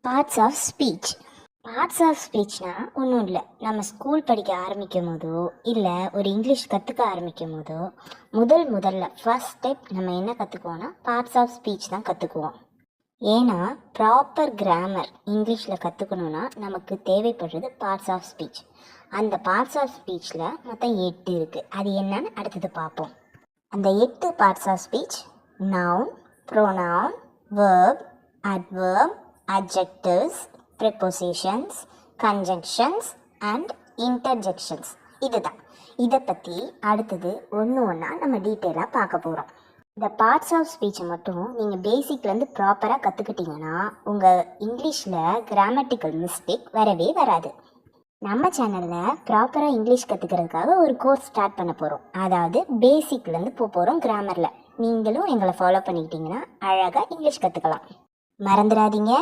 Parts of speech. Parts of ஸ்பீச்னா ஒன்றும் இல்லை, நம்ம ஸ்கூல் படிக்க ஆரம்பிக்கும் போதோ இல்லை ஒரு இங்கிலீஷ் கற்றுக்க ஆரம்பிக்கும் போதோ முதல்ல ஃபர்ஸ்ட் ஸ்டெப் நம்ம என்ன கற்றுக்குவோன்னா பார்ட்ஸ் ஆஃப் ஸ்பீச் தான் கற்றுக்குவோம். ஏன்னா ப்ராப்பர் கிராமர் இங்கிலீஷில் கற்றுக்கணுன்னா நமக்கு தேவைப்படுறது பார்ட்ஸ் ஆஃப் ஸ்பீச். அந்த பார்ட்ஸ் ஆஃப் ஸ்பீச்சில் மொத்தம் 8 இருக்குது. அது என்னன்னு அடுத்தது பார்ப்போம். அந்த 8 parts of speech: noun, pronoun, verb, adverb, adjectives, prepositions, conjunctions and interjections. இதுதான். இதை பற்றி அடுத்தது ஒன்றா நம்ம டீட்டெயிலாக பார்க்க போகிறோம். இந்த பார்ட்ஸ் ஆஃப் ஸ்பீச்சை மட்டும் நீங்கள் பேசிக்லேருந்து ப்ராப்பராக கற்றுக்கிட்டிங்கன்னா உங்கள் இங்கிலீஷில் கிராமட்டிக்கல் மிஸ்டேக் வரவே வராது. நம்ம சேனலில் ப்ராப்பராக இங்கிலீஷ் கற்றுக்கிறதுக்காக ஒரு கோர்ஸ் ஸ்டார்ட் பண்ண போகிறோம். அதாவது பேசிக்லேருந்து போகிறோம் கிராமரில். நீங்களும் எங்களை ஃபாலோ பண்ணிக்கிட்டிங்கன்னா அழகாக இங்கிலீஷ் கற்றுக்கலாம். மறந்துடாதீங்க.